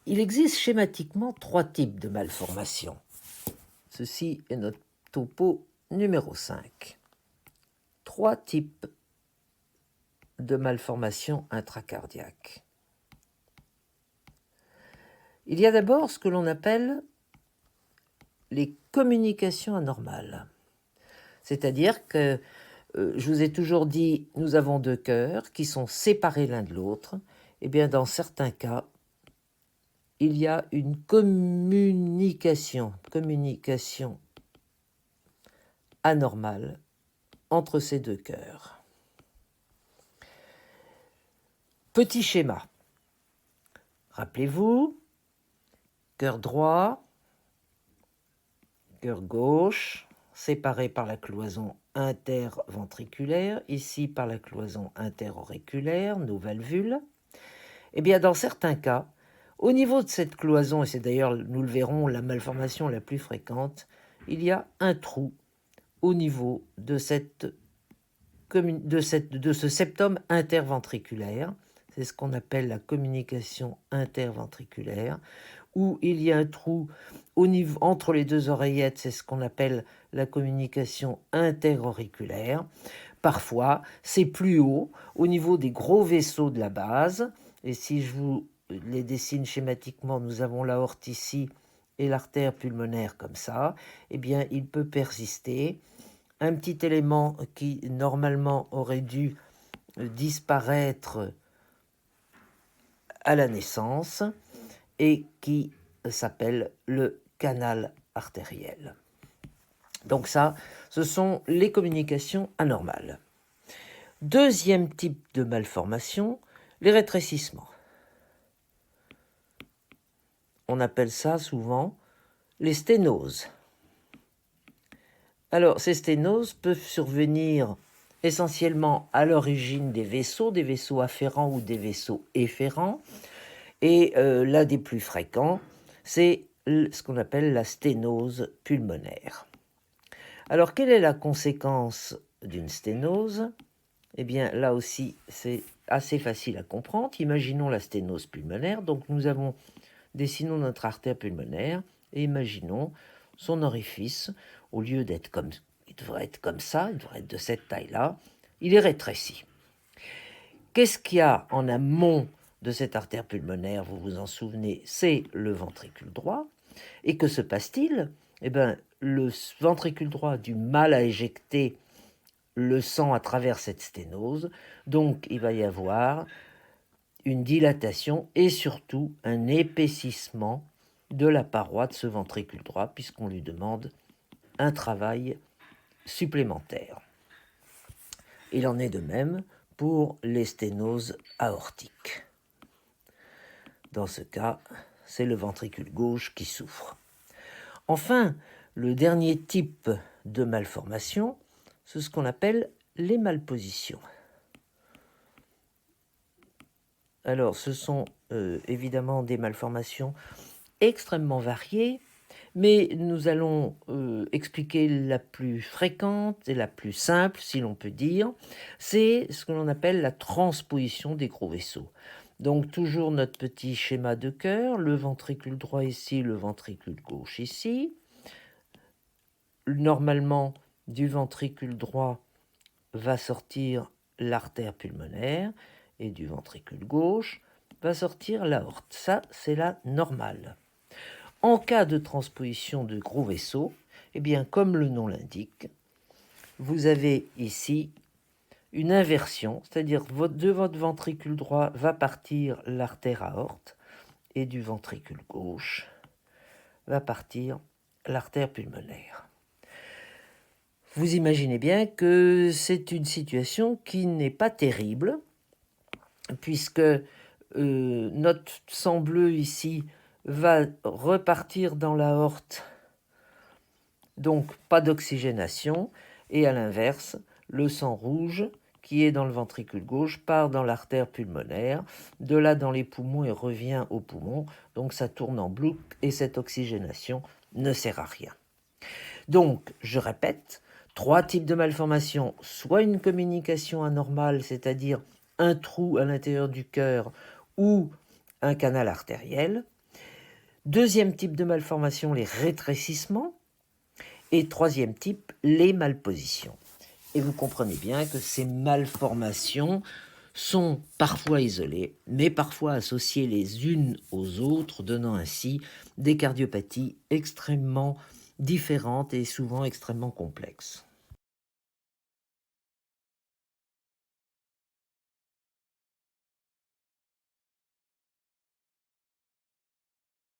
Il existe schématiquement 3 types de malformations. Ceci est notre topo numéro 5. 3 types de malformations intracardiaques. Il y a d'abord ce que l'on appelle les communications anormales. C'est-à-dire que, je vous ai toujours dit, nous avons 2 cœurs qui sont séparés l'un de l'autre. Eh bien, dans certains cas, il y a une communication anormale entre ces 2 cœurs. Petit schéma. Rappelez-vous, cœur droit, cœur gauche, séparés par la cloison interventriculaire, ici par la cloison interauriculaire, nos valvules. Eh bien, dans certains cas, au niveau de cette cloison, et c'est d'ailleurs, nous le verrons, la malformation la plus fréquente, il y a un trou au niveau de ce septum interventriculaire. C'est ce qu'on appelle la communication interventriculaire, où il y a un trou au niveau, entre les 2 oreillettes, c'est ce qu'on appelle la communication interauriculaire. Parfois, c'est plus haut, au niveau des gros vaisseaux de la base, et si je vous les dessine schématiquement, nous avons l'aorte ici et l'artère pulmonaire comme ça, eh bien, il peut persister un petit élément qui, normalement, aurait dû disparaître à la naissance et qui s'appelle le canal artériel. Donc ça, ce sont les communications anormales. Deuxième type de malformation, les rétrécissements. On appelle ça souvent les sténoses. Alors, ces sténoses peuvent survenir essentiellement à l'origine des vaisseaux afférents ou des vaisseaux efférents. Et l'un des plus fréquents, c'est ce qu'on appelle la sténose pulmonaire. Alors, quelle est la conséquence d'une sténose? Eh bien, là aussi, c'est assez facile à comprendre. Imaginons la sténose pulmonaire. Donc, dessinons notre artère pulmonaire et imaginons son orifice. Au lieu d'être comme, il devrait être comme ça, il devrait être de cette taille-là, il est rétréci. Qu'est-ce qu'il y a en amont de cette artère pulmonaire? Vous vous en souvenez, c'est le ventricule droit. Et que se passe-t-il? Eh bien, le ventricule droit a du mal à éjecter le sang à travers cette sténose, donc il va y avoir une dilatation et surtout un épaississement de la paroi de ce ventricule droit, puisqu'on lui demande un travail supplémentaire. Il en est de même pour les sténoses aortiques. Dans ce cas, c'est le ventricule gauche qui souffre. Enfin, le dernier type de malformation, c'est ce qu'on appelle les malpositions. Alors, ce sont évidemment des malformations extrêmement variées, mais nous allons expliquer la plus fréquente et la plus simple, si l'on peut dire. C'est ce que l'on appelle la transposition des gros vaisseaux. Donc, toujours notre petit schéma de cœur, le ventricule droit ici, le ventricule gauche ici. Normalement, du ventricule droit va sortir l'artère pulmonaire et du ventricule gauche va sortir l'aorte. Ça, c'est la normale. En cas de transposition de gros vaisseaux, eh bien, comme le nom l'indique, vous avez ici une inversion, c'est-à-dire de votre ventricule droit va partir l'artère aorte et du ventricule gauche va partir l'artère pulmonaire. Vous imaginez bien que c'est une situation qui n'est pas terrible, puisque notre sang bleu ici va repartir dans l'aorte, donc pas d'oxygénation, et à l'inverse, le sang rouge qui est dans le ventricule gauche part dans l'artère pulmonaire, de là dans les poumons et revient aux poumons, donc ça tourne en boucle et cette oxygénation ne sert à rien. Donc, je répète, 3 types de malformations, soit une communication anormale, c'est-à-dire un trou à l'intérieur du cœur ou un canal artériel, Deuxième type de malformation, les rétrécissements. Et troisième type, les malpositions. Et vous comprenez bien que ces malformations sont parfois isolées, mais parfois associées les unes aux autres, donnant ainsi des cardiopathies extrêmement différentes et souvent extrêmement complexes.